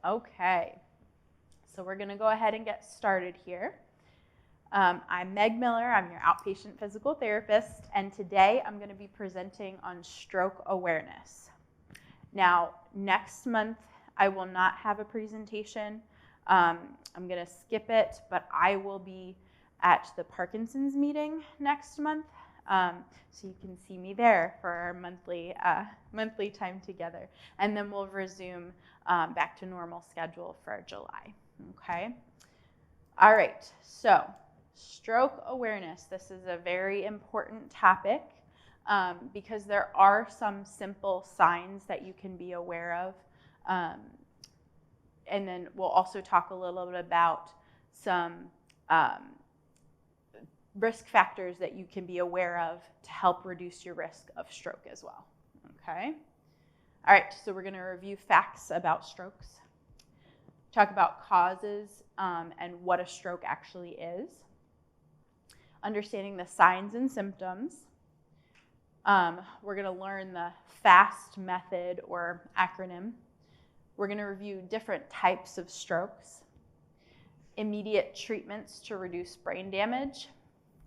Okay, so we're going to go ahead and get started here. I'm Meg Miller. I'm your outpatient physical therapist, and today I'm going to be presenting on stroke awareness. Now, next month I will not have a presentation. I'm going to skip it, but I will be at the Parkinson's meeting next month, so you can see me there for our monthly time together, and then we'll resume back to normal schedule for July. Okay. All right. So stroke awareness. This is a very important topic because there are some simple signs that you can be aware of. And then we'll also talk a little bit about some risk factors that you can be aware of to help reduce your risk of stroke as well. Okay. All right. So we're going to review facts about strokes, talk about causes and what a stroke actually is, understanding the signs and symptoms. We're going to learn the FAST method or acronym. We're going to review different types of strokes, immediate treatments to reduce brain damage,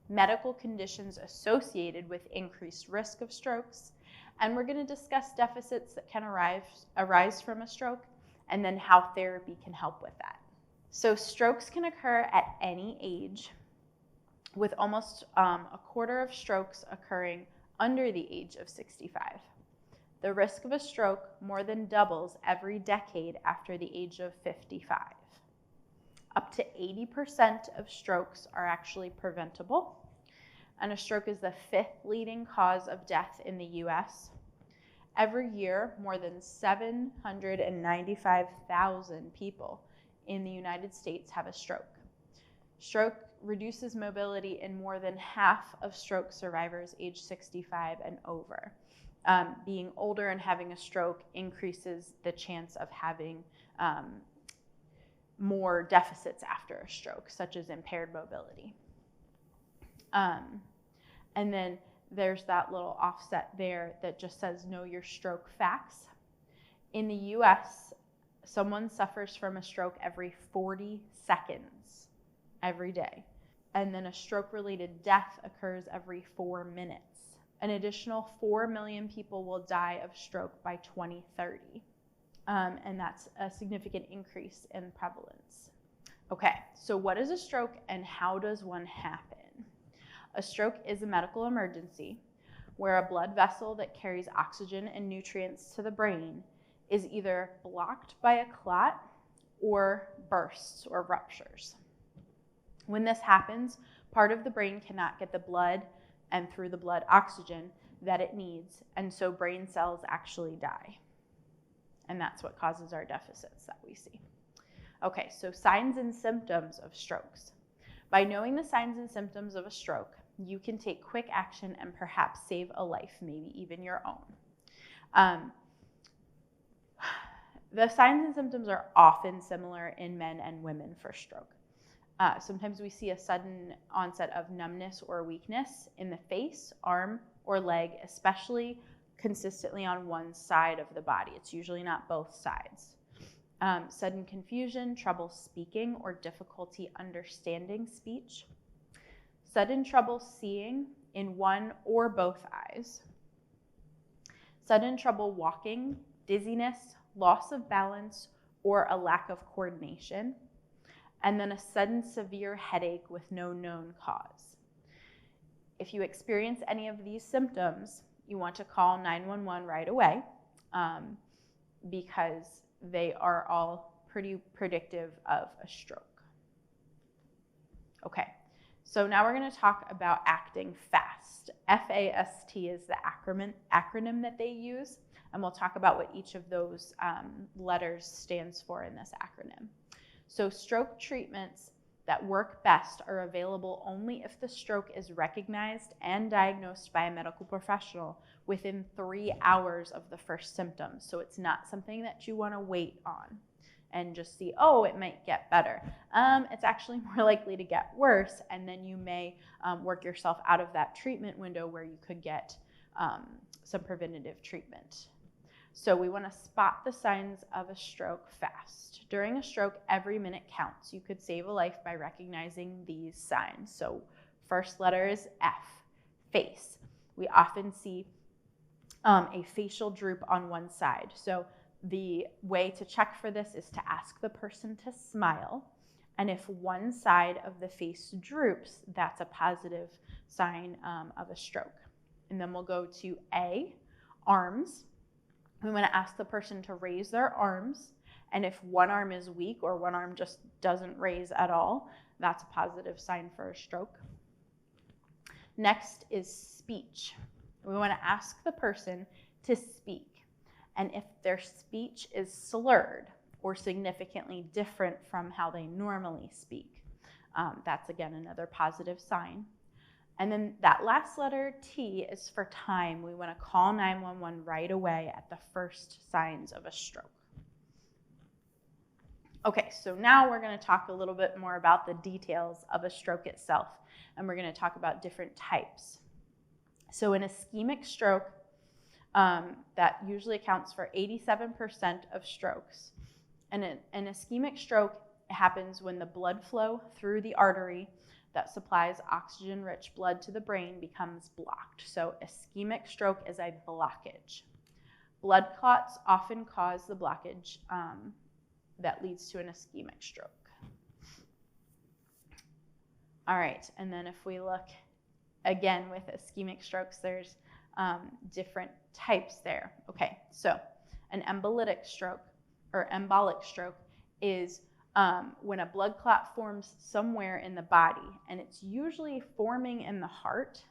medical conditions associated with increased risk of strokes, and we're going to discuss deficits that can arise from a stroke and then how therapy can help with that. So strokes can occur at any age, with almost a quarter of strokes occurring under the age of 65. The risk of a stroke more than doubles every decade after the age of 55. Up to 80% of strokes are actually preventable, and a stroke is the 5th leading cause of death in the US. Every year, more than 795,000 people in the United States have a stroke. Stroke reduces mobility in more than half of stroke survivors age 65 and over. Being older and having a stroke increases the chance of having more deficits after a stroke, such as impaired mobility. And then there's that little offset there that just says know your stroke facts. In the US, someone suffers from a stroke every 40 seconds every day. And then a stroke-related death occurs every 4 minutes. An additional 4 million people will die of stroke by 2030. And that's a significant increase in prevalence. Okay, so what is a stroke and how does one happen? A stroke is a medical emergency where a blood vessel that carries oxygen and nutrients to the brain is either blocked by a clot or bursts or ruptures. When this happens, part of the brain cannot get the blood and through the blood oxygen that it needs, and so brain cells actually die. And that's what causes our deficits that we see. Okay, so signs and symptoms of strokes. By knowing the signs and symptoms of a stroke, you can take quick action and perhaps save a life, maybe even your own. The signs and symptoms are often similar in men and women for stroke. Sometimes we see a sudden onset of numbness or weakness in the face, arm, or leg, especially consistently on one side of the body. It's usually not both sides. Sudden confusion, trouble speaking, or difficulty understanding speech. Sudden trouble seeing in one or both eyes. Sudden trouble walking, dizziness, loss of balance, or a lack of coordination. And then a sudden severe headache with no known cause. If you experience any of these symptoms, you want to call 911 right away because they are all pretty predictive of a stroke. Okay, so now we're going to talk about acting fast. FAST is the acronym that they use, and we'll talk about what each of those letters stands for in this acronym. So stroke treatments that work best are available only if the stroke is recognized and diagnosed by a medical professional within 3 hours of the first symptoms. So it's not something that you want to wait on and just see, oh, it might get better. It's actually more likely to get worse, and then you may work yourself out of that treatment window where you could get some preventative treatment. So we want to spot the signs of a stroke fast. During a stroke, every minute counts. You could save a life by recognizing these signs. So first letter is F, face. We often see a facial droop on one side. So the way to check for this is to ask the person to smile. And if one side of the face droops, that's a positive sign of a stroke. And then we'll go to A, arms. We want to ask the person to raise their arms. And if one arm is weak or one arm just doesn't raise at all, that's a positive sign for a stroke. Next is speech. We want to ask the person to speak. And if their speech is slurred or significantly different from how they normally speak, that's again another positive sign. And then that last letter, T, is for time. We want to call 911 right away at the first signs of a stroke. Okay, so now we're going to talk a little bit more about the details of a stroke itself, and we're going to talk about different types. So an ischemic stroke, that usually accounts for 87% of strokes. And an ischemic stroke happens when the blood flow through the artery that supplies oxygen-rich blood to the brain becomes blocked. So ischemic stroke is a blockage. Blood clots often cause the blockage that leads to an ischemic stroke. All right, and then if we look again with ischemic strokes, there's different types there. Okay, so an embolic stroke is when a blood clot forms somewhere in the body, and it's usually forming in the heart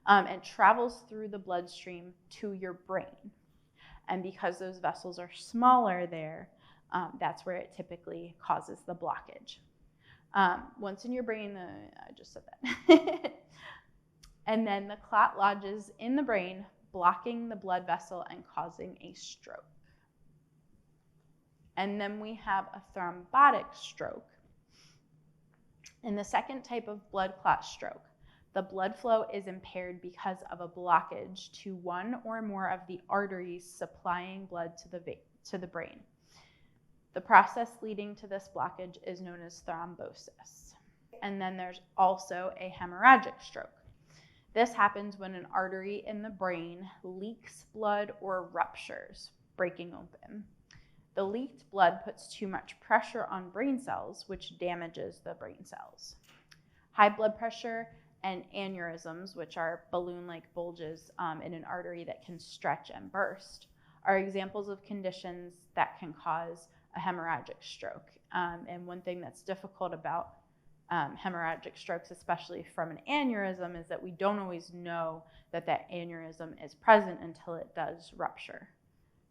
and travels through the bloodstream to your brain. And because those vessels are smaller there, that's where it typically causes the blockage. Once in your brain, I just said that. And then the clot lodges in the brain, blocking the blood vessel and causing a stroke. And then we have a thrombotic stroke. In the second type of blood clot stroke, the blood flow is impaired because of a blockage to one or more of the arteries supplying blood to the brain. The process leading to this blockage is known as thrombosis. And then there's also a hemorrhagic stroke. This happens when an artery in the brain leaks blood or ruptures, breaking open. The leaked blood puts too much pressure on brain cells, which damages the brain cells. High blood pressure and aneurysms, which are balloon-like bulges in an artery that can stretch and burst, are examples of conditions that can cause a hemorrhagic stroke. And one thing that's difficult about hemorrhagic strokes, especially from an aneurysm, is that we don't always know that that aneurysm is present until it does rupture.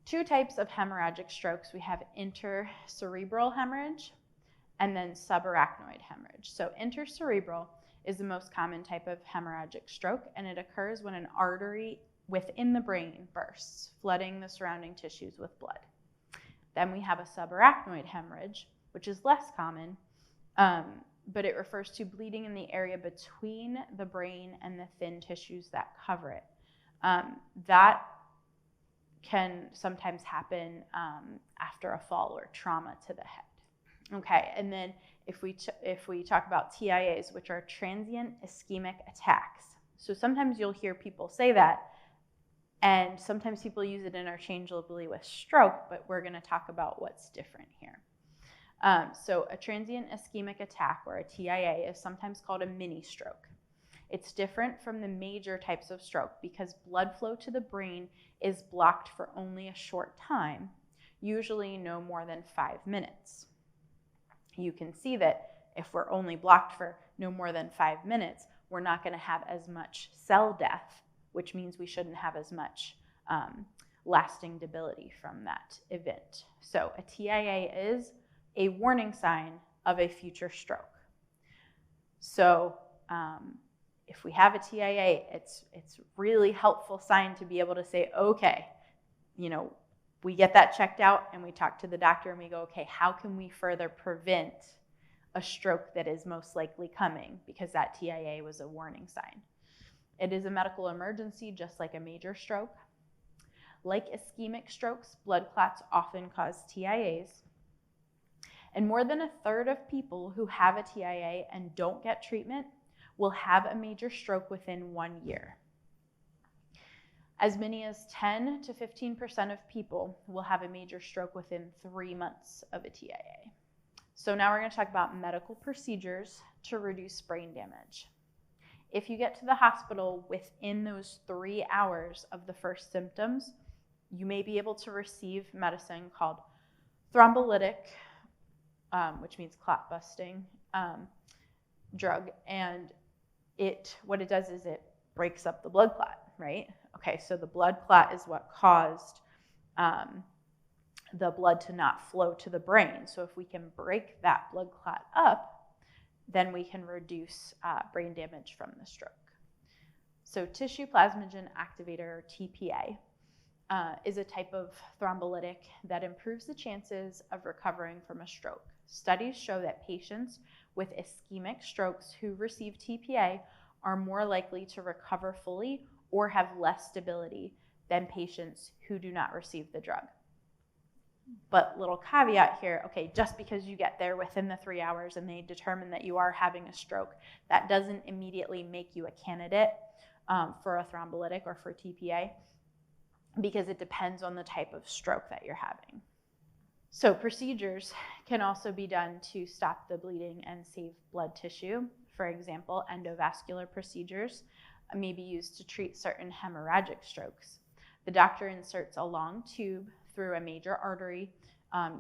Two types of hemorrhagic strokes. We have intercerebral hemorrhage and then subarachnoid hemorrhage. So intercerebral is the most common type of hemorrhagic stroke, and it occurs when an artery within the brain bursts, flooding the surrounding tissues with blood. Then we have a subarachnoid hemorrhage, which is less common, but it refers to bleeding in the area between the brain and the thin tissues that cover it. That can sometimes happen after a fall or trauma to the head. Okay, and then if we talk about TIAs, which are transient ischemic attacks. So sometimes you'll hear people say that, and sometimes people use it interchangeably with stroke, but we're going to talk about what's different here. So a transient ischemic attack, or a TIA, is sometimes called a mini stroke. It's different from the major types of stroke because blood flow to the brain is blocked for only a short time, usually no more than 5 minutes. You can see that if we're only blocked for no more than 5 minutes, we're not going to have as much cell death, which means we shouldn't have as much lasting debility from that event. So a TIA is a warning sign of a future stroke. So if we have a TIA, it's really helpful sign to be able to say, okay, we get that checked out and we talk to the doctor and we go, okay, how can we further prevent a stroke that is most likely coming, because that TIA was a warning sign. It is a medical emergency just like a major stroke. Like ischemic strokes, blood clots often cause TIAs. And more than a third of people who have a TIA and don't get treatment will have a major stroke within 1 year. As many as 10 to 15% of people will have a major stroke within 3 months of a TIA. So now we're going to talk about medical procedures to reduce brain damage. If you get to the hospital within those 3 hours of the first symptoms, you may be able to receive medicine called thrombolytic, which means clot busting drug. And what it does is it breaks up the blood clot, right? Okay, so the blood clot is what caused the blood to not flow to the brain. So if we can break that blood clot up, then we can reduce brain damage from the stroke. So tissue plasminogen activator, or TPA, is a type of thrombolytic that improves the chances of recovering from a stroke. Studies show that patients with ischemic strokes who receive TPA are more likely to recover fully or have less stability than patients who do not receive the drug. But little caveat here, okay, just because you get there within the 3 hours and they determine that you are having a stroke, that doesn't immediately make you a candidate for a thrombolytic or for TPA, because it depends on the type of stroke that you're having. So procedures can also be done to stop the bleeding and save blood tissue. For example, endovascular procedures may be used to treat certain hemorrhagic strokes. The doctor inserts a long tube through a major artery,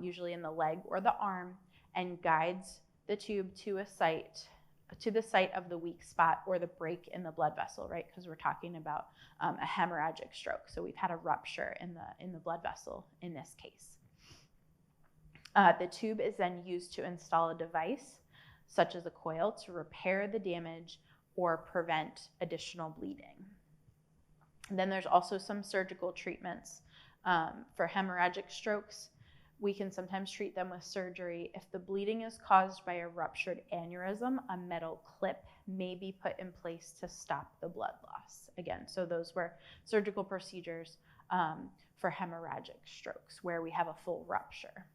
usually in the leg or the arm, and guides the tube to the site of the weak spot or the break in the blood vessel, right? Because we're talking about a hemorrhagic stroke. So we've had a rupture in the blood vessel in this case. The tube is then used to install a device, such as a coil, to repair the damage or prevent additional bleeding. And then there's also some surgical treatments. For hemorrhagic strokes, we can sometimes treat them with surgery. If the bleeding is caused by a ruptured aneurysm, a metal clip may be put in place to stop the blood loss. Again, so those were surgical procedures for hemorrhagic strokes where we have a full rupture.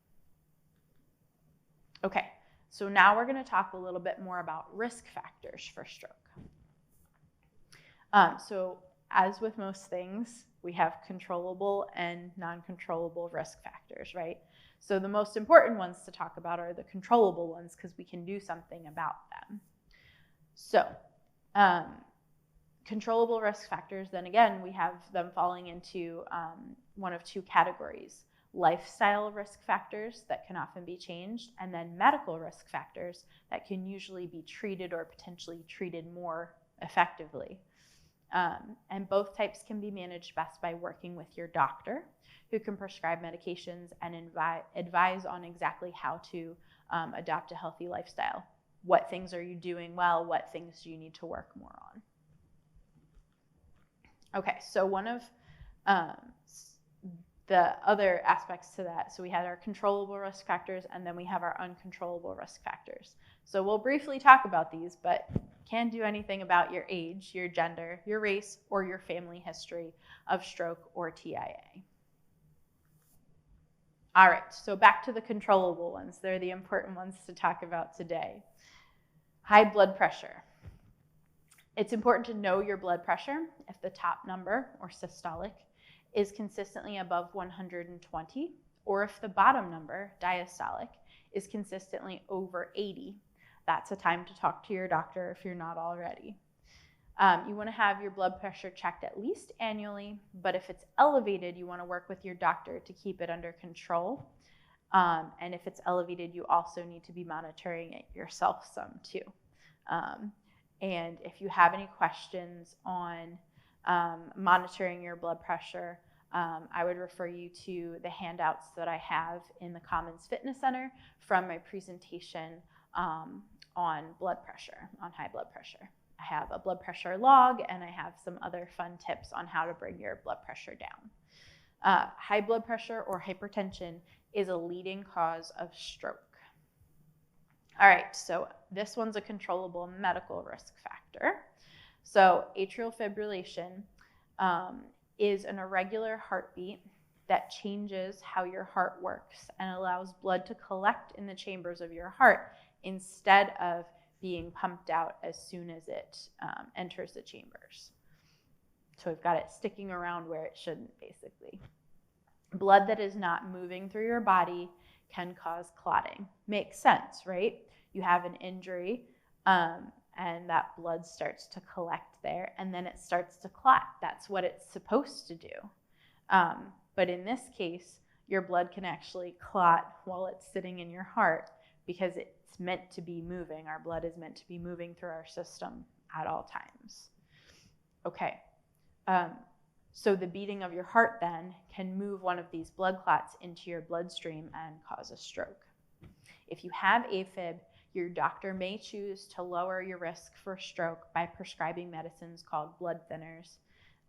Okay, so now we're going to talk a little bit more about risk factors for stroke. So as with most things, we have controllable and non-controllable risk factors, right? So the most important ones to talk about are the controllable ones because we can do something about them. So controllable risk factors, then again, we have them falling into one of two categories: lifestyle risk factors that can often be changed, and then medical risk factors that can usually be treated or potentially treated more effectively. And both types can be managed best by working with your doctor, who can prescribe medications and advise on exactly how to adopt a healthy lifestyle. What things are you doing well? What things do you need to work more on? Okay, so one of the other aspects to that, so we had our controllable risk factors, and then we have our uncontrollable risk factors. So we'll briefly talk about these, but can't do anything about your age, your gender, your race, or your family history of stroke or TIA. All right, so back to the controllable ones. They're the important ones to talk about today. High blood pressure. It's important to know your blood pressure if the top number, or systolic, is consistently above 120, or if the bottom number, diastolic, is consistently over 80. That's a time to talk to your doctor if you're not already. You want to have your blood pressure checked at least annually, but if it's elevated, you want to work with your doctor to keep it under control. And if it's elevated, you also need to be monitoring it yourself some too. And if you have any questions on monitoring your blood pressure, I would refer you to the handouts that I have in the Commons Fitness Center from my presentation on blood pressure, on high blood pressure. I have a blood pressure log, and I have some other fun tips on how to bring your blood pressure down. High blood pressure or hypertension is a leading cause of stroke. All right, so this one's a controllable medical risk factor. So atrial fibrillation is an irregular heartbeat that changes how your heart works and allows blood to collect in the chambers of your heart instead of being pumped out as soon as it enters the chambers. So we've got it sticking around where it shouldn't, basically. Blood that is not moving through your body can cause clotting. Makes sense, right? You have an injury, and that blood starts to collect there, and then it starts to clot. That's what it's supposed to do. But in this case, your blood can actually clot while it's sitting in your heart because it's meant to be moving. Our blood is meant to be moving through our system at all times. Okay, so the beating of your heart then can move one of these blood clots into your bloodstream and cause a stroke. If you have AFib, your doctor may choose to lower your risk for stroke by prescribing medicines called blood thinners.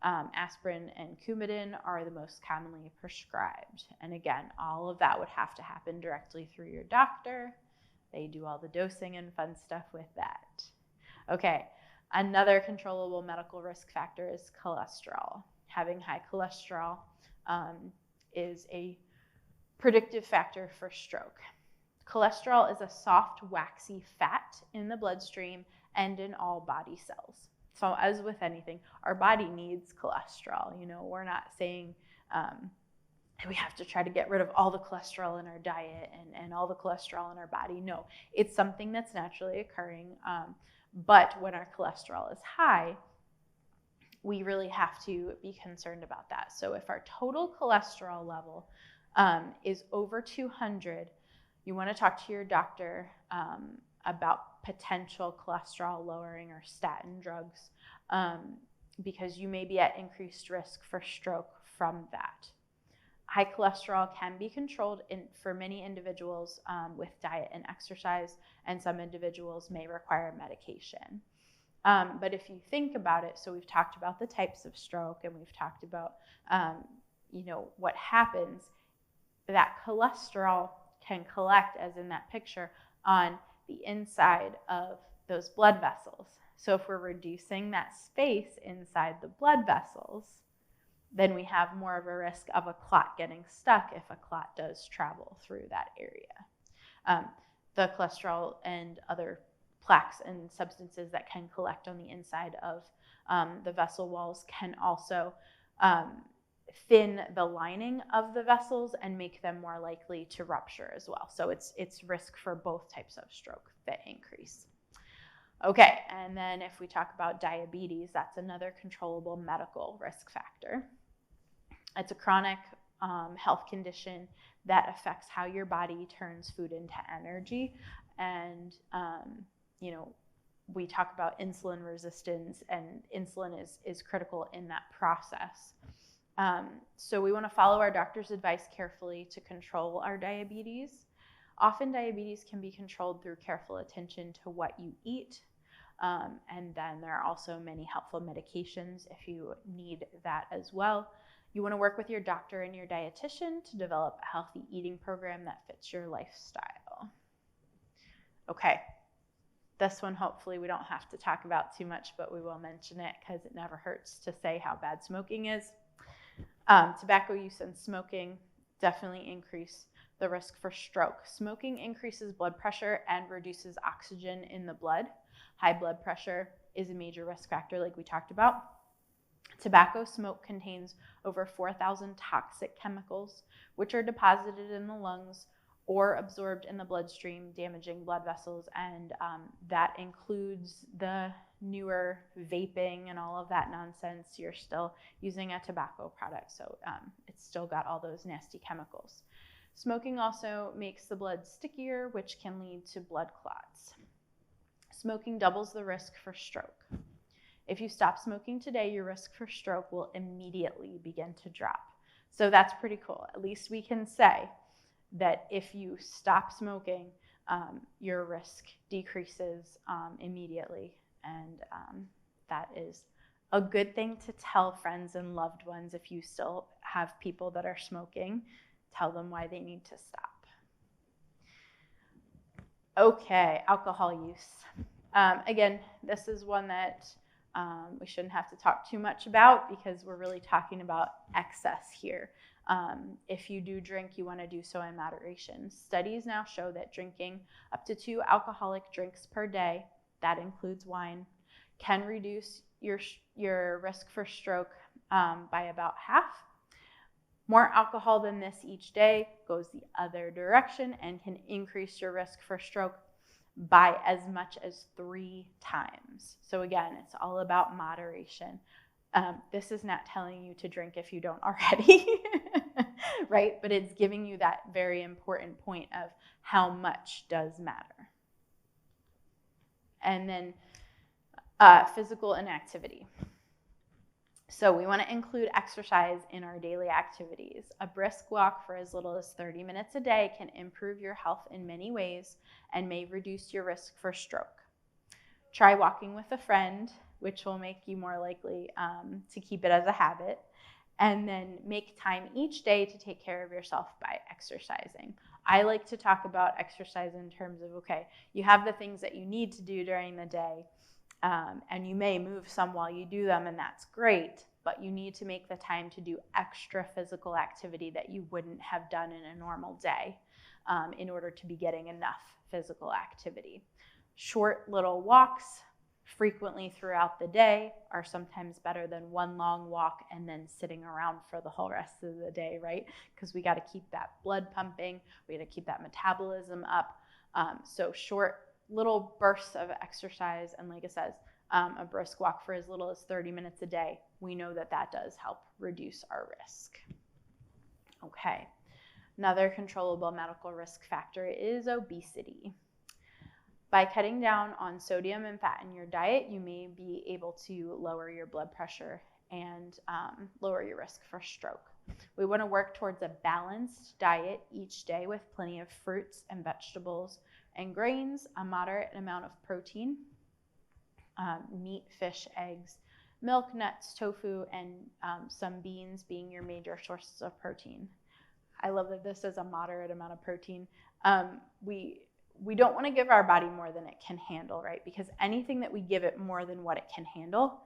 Aspirin and Coumadin are the most commonly prescribed. And again, all of that would have to happen directly through your doctor. They do all the dosing and fun stuff with that. Okay, another controllable medical risk factor is cholesterol. Having high cholesterol is a predictive factor for stroke. Cholesterol is a soft, waxy fat in the bloodstream and in all body cells. So as with anything, our body needs cholesterol. You know, we're not saying we have to try to get rid of all the cholesterol in our diet and all the cholesterol in our body. No, it's something that's naturally occurring. But when our cholesterol is high, we really have to be concerned about that. So if our total cholesterol level is over 200, you want to talk to your doctor about potential cholesterol lowering or statin drugs because you may be at increased risk for stroke from that. High cholesterol can be controlled for many individuals with diet and exercise, and some individuals may require medication. But if you think about it, so we've talked about the types of stroke and we've talked about what happens. That cholesterol can collect, as in that picture, on the inside of those blood vessels. So if we're reducing that space inside the blood vessels, then we have more of a risk of a clot getting stuck if a clot does travel through that area. The cholesterol and other plaques and substances that can collect on the inside of the vessel walls can also thin the lining of the vessels and make them more likely to rupture as well. So it's risk for both types of stroke that increase. Okay, and then if we talk about diabetes, that's another controllable medical risk factor. It's a chronic health condition that affects how your body turns food into energy. And, we talk about insulin resistance, and insulin is critical in that process. So we want to follow our doctor's advice carefully to control our diabetes. Often diabetes can be controlled through careful attention to what you eat. And then there are also many helpful medications if you need that as well. You want to work with your doctor and your dietitian to develop a healthy eating program that fits your lifestyle. Okay, this one hopefully we don't have to talk about too much, but we will mention it because it never hurts to say how bad smoking is. Tobacco use and smoking definitely increase the risk for stroke. Smoking increases blood pressure and reduces oxygen in the blood. High blood pressure is a major risk factor like we talked about. Tobacco smoke contains over 4,000 toxic chemicals, which are deposited in the lungs or absorbed in the bloodstream, damaging blood vessels, and that includes the newer vaping and all of that nonsense. You're still using a tobacco product, so it's still got all those nasty chemicals. Smoking also makes the blood stickier, which can lead to blood clots. Smoking doubles the risk for stroke. If you stop smoking today, your risk for stroke will immediately begin to drop. So that's pretty cool. At least we can say that if you stop smoking, your risk decreases immediately. And that is a good thing to tell friends and loved ones. If you still have people that are smoking, tell them why they need to stop. Okay, alcohol use. Again, this is one that we shouldn't have to talk too much about because we're really talking about excess here. If you do drink, you want to do so in moderation. Studies now show that drinking up to 2 alcoholic drinks per day, that includes wine, can reduce your risk for stroke by about half. More alcohol than this each day goes the other direction and can increase your risk for stroke by as much as 3 times. So again, it's all about moderation. This is not telling you to drink if you don't already, right? But it's giving you that very important point of how much does matter. And then physical inactivity. So we want to include exercise in our daily activities. A brisk walk for as little as 30 minutes a day can improve your health in many ways and may reduce your risk for stroke. Try walking with a friend, which will make you more likely to keep it as a habit. And then make time each day to take care of yourself by exercising. I like to talk about exercise in terms of, okay, you have the things that you need to do during the day, and you may move some while you do them, and that's great, but you need to make the time to do extra physical activity that you wouldn't have done in a normal day in order to be getting enough physical activity. Short little walks frequently throughout the day are sometimes better than one long walk and then sitting around for the whole rest of the day, right? Because we got to keep that blood pumping, we got to keep that metabolism up. So short little bursts of exercise, and like it says, a brisk walk for as little as 30 minutes a day, we know that that does help reduce our risk. Okay, another controllable medical risk factor is obesity. By cutting down on sodium and fat in your diet, you may be able to lower your blood pressure and lower your risk for stroke. We want to work towards a balanced diet each day with plenty of fruits and vegetables and grains, a moderate amount of protein, meat, fish, eggs, milk, nuts, tofu, and some beans being your major sources of protein. I love that this is a moderate amount of protein. We don't want to give our body more than it can handle, right? Because anything that we give it more than what it can handle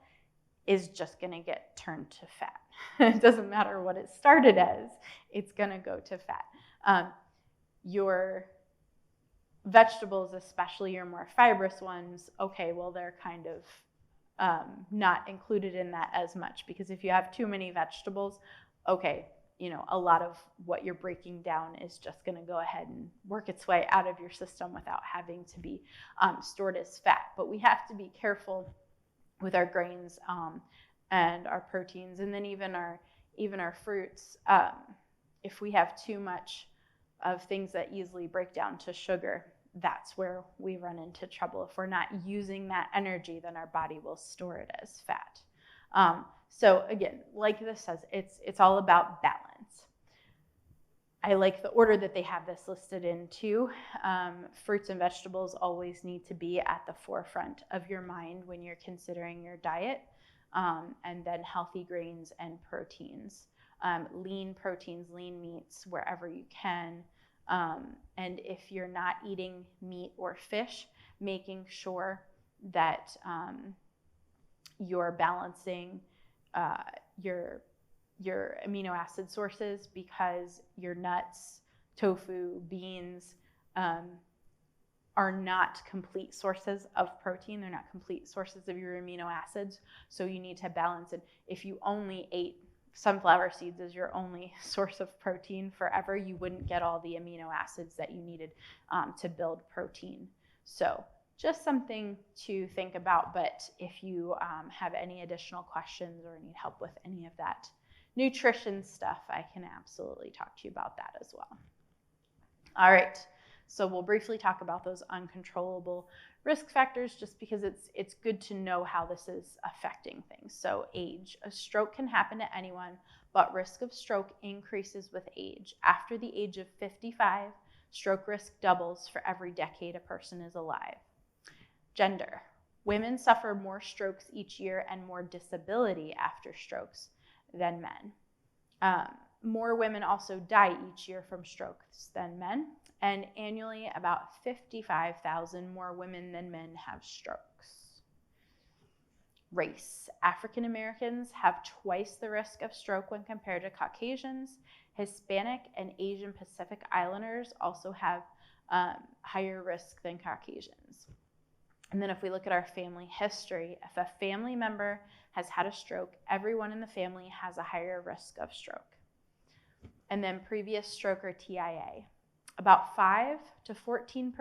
is just going to get turned to fat. It doesn't matter what it started as, it's going to go to fat. Your vegetables, especially your more fibrous ones, okay, well, they're kind of not included in that as much, because if you have too many vegetables, okay, you know, a lot of what you're breaking down is just going to go ahead and work its way out of your system without having to be stored as fat. But we have to be careful with our grains and our proteins, and then even our fruits. If we have too much of things that easily break down to sugar, that's where we run into trouble. If we're not using that energy, then our body will store it as fat. So again, like this says, it's all about balance. I like the order that they have this listed in too. Fruits and vegetables always need to be at the forefront of your mind when you're considering your diet, and then healthy grains and proteins. Lean proteins, lean meats wherever you can. And if you're not eating meat or fish, making sure that you're balancing your amino acid sources, because your nuts, tofu, beans are not complete sources of protein. They're not complete sources of your amino acids. So you need to balance it. If you only ate sunflower seeds as your only source of protein forever, you wouldn't get all the amino acids that you needed to build protein. So just something to think about. But if you have any additional questions or need help with any of that nutrition stuff, I can absolutely talk to you about that as well. All right, so we'll briefly talk about those uncontrollable risk factors, just because it's good to know how this is affecting things. So age. A stroke can happen to anyone, but risk of stroke increases with age. After the age of 55, stroke risk doubles for every decade a person is alive. Gender. Women suffer more strokes each year and more disability after strokes than men. More women also die each year from strokes than men, and annually about 55,000 more women than men have strokes. Race. African Americans have twice the risk of stroke when compared to Caucasians. Hispanic and Asian Pacific Islanders also have higher risk than Caucasians. And then if we look at our family history, if a family member has had a stroke, everyone in the family has a higher risk of stroke. And then previous stroke or TIA. About 5 to 14%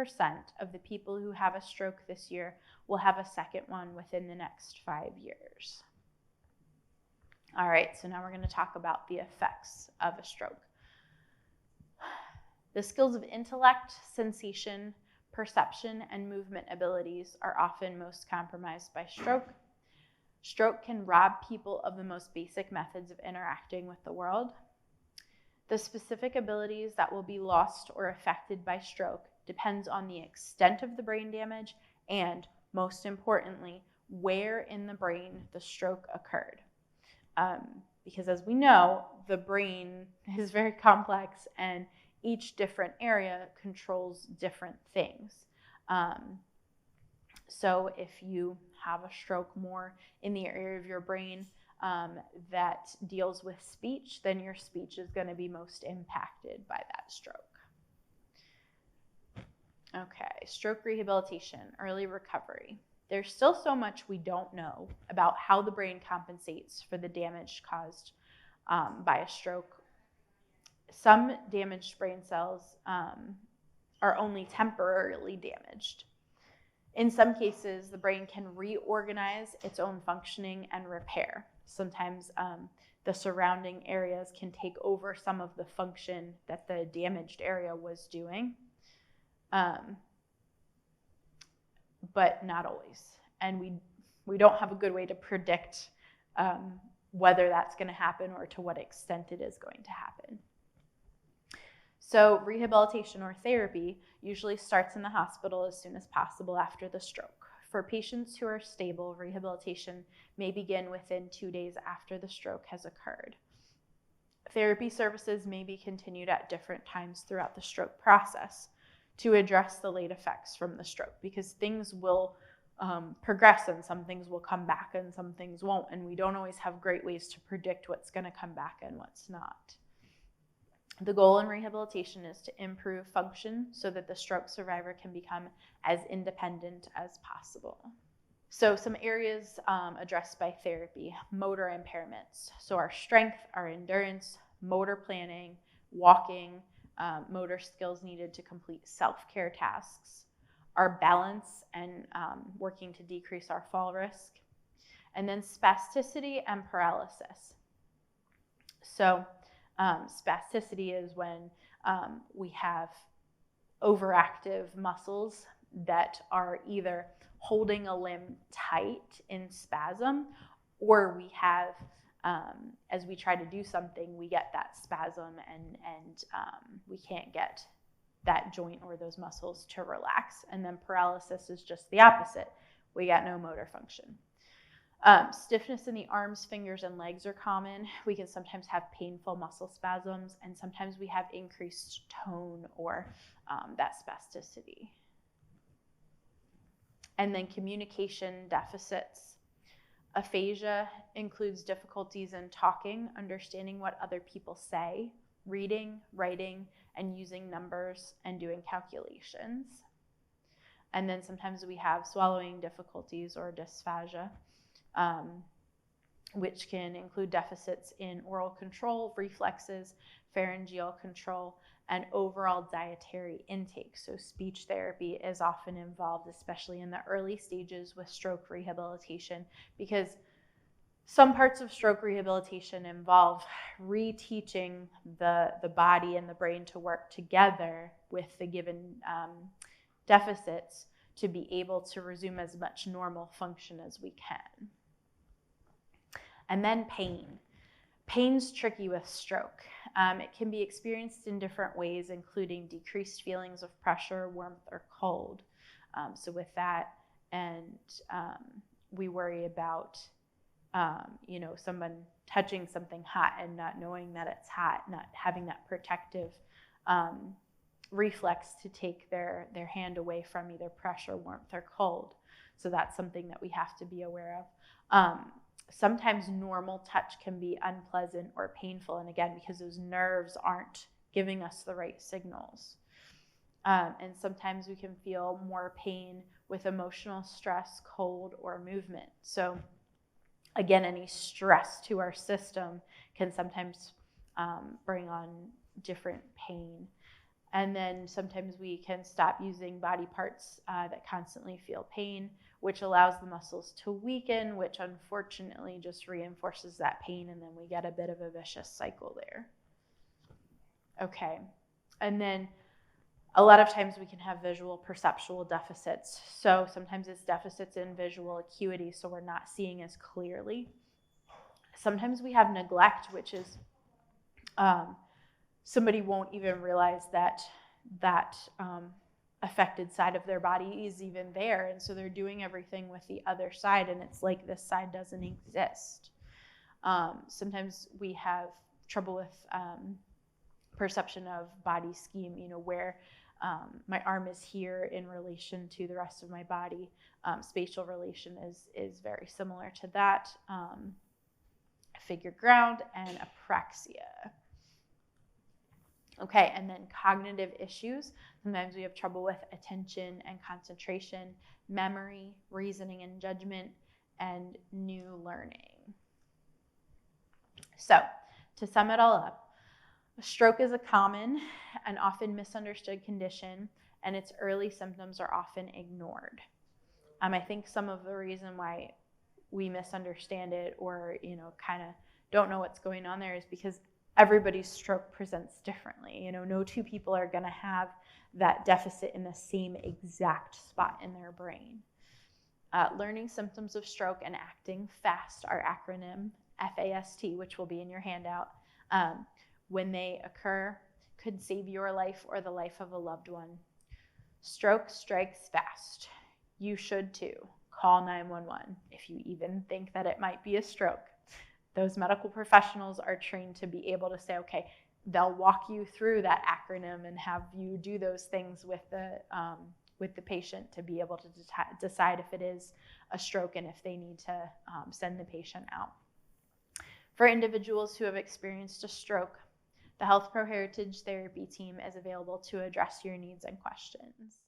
of the people who have a stroke this year will have a second one within the next 5 years. All right, so now we're going to talk about the effects of a stroke. The skills of intellect, sensation, perception, and movement abilities are often most compromised by stroke. Stroke can rob people of the most basic methods of interacting with the world. The specific abilities that will be lost or affected by stroke depends on the extent of the brain damage and, most importantly, where in the brain the stroke occurred. Because as we know, the brain is very complex and each different area controls different things. So if you have a stroke more in the area of your brain that deals with speech, then your speech is going to be most impacted by that stroke. Okay, stroke rehabilitation, early recovery. There's still so much we don't know about how the brain compensates for the damage caused by a stroke. Some damaged brain cells are only temporarily damaged. In some cases, the brain can reorganize its own functioning and repair. Sometimes the surrounding areas can take over some of the function that the damaged area was doing, but not always. And we don't have a good way to predict whether that's going to happen or to what extent it is going to happen. So rehabilitation or therapy usually starts in the hospital as soon as possible after the stroke. For patients who are stable, rehabilitation may begin within 2 days after the stroke has occurred. Therapy services may be continued at different times throughout the stroke process to address the late effects from the stroke, because things will progress and some things will come back and some things won't, and we don't always have great ways to predict what's going to come back and what's not. The goal in rehabilitation is to improve function so that the stroke survivor can become as independent as possible. So some areas addressed by therapy: motor impairments. So our strength, our endurance, motor planning, walking, motor skills needed to complete self-care tasks, our balance and working to decrease our fall risk, and then spasticity and paralysis. So spasticity is when we have overactive muscles that are either holding a limb tight in spasm, or we have, as we try to do something, we get that spasm and we can't get that joint or those muscles to relax. And then paralysis is just the opposite. We got no motor function. Stiffness in the arms, fingers, and legs are common. We can sometimes have painful muscle spasms, and sometimes we have increased tone or that spasticity. And then communication deficits. Aphasia includes difficulties in talking, understanding what other people say, reading, writing, and using numbers and doing calculations. And then sometimes we have swallowing difficulties or dysphagia, which can include deficits in oral control, reflexes, pharyngeal control, and overall dietary intake. So speech therapy is often involved, especially in the early stages with stroke rehabilitation, because some parts of stroke rehabilitation involve reteaching the body and the brain to work together with the given deficits to be able to resume as much normal function as we can. And then pain. Pain's tricky with stroke. It can be experienced in different ways, including decreased feelings of pressure, warmth, or cold. So with that, and we worry about someone touching something hot and not knowing that it's hot, not having that protective reflex to take their hand away from either pressure, warmth, or cold. So that's something that we have to be aware of. Sometimes normal touch can be unpleasant or painful, and again, because those nerves aren't giving us the right signals. And sometimes we can feel more pain with emotional stress, cold, or movement. So again, any stress to our system can sometimes bring on different pain. And then sometimes we can stop using body parts that constantly feel pain, which allows the muscles to weaken, which unfortunately just reinforces that pain, and then we get a bit of a vicious cycle there. Okay, and then a lot of times we can have visual perceptual deficits. So sometimes it's deficits in visual acuity, so we're not seeing as clearly. Sometimes we have neglect, which is somebody won't even realize that affected side of their body is even there, and so they're doing everything with the other side, and it's like this side doesn't exist. Sometimes we have trouble with perception of body scheme, where my arm is here in relation to the rest of my body. Spatial relation is very similar to that. Figure ground and apraxia. Okay, and then cognitive issues. Sometimes we have trouble with attention and concentration, memory, reasoning and judgment, and new learning. So, to sum it all up, a stroke is a common and often misunderstood condition, and its early symptoms are often ignored. I think some of the reason why we misunderstand it or kind of don't know what's going on there is because everybody's stroke presents differently. No two people are going to have that deficit in the same exact spot in their brain. Learning symptoms of stroke and acting fast are acronym FAST, which will be in your handout. When they occur, could save your life or the life of a loved one. Stroke strikes fast. You should too. Call 911 if you even think that it might be a stroke. Those medical professionals are trained to be able to say, okay, they'll walk you through that acronym and have you do those things with the patient to be able to decide if it is a stroke and if they need to send the patient out. For individuals who have experienced a stroke, the Health Pro Heritage Therapy team is available to address your needs and questions.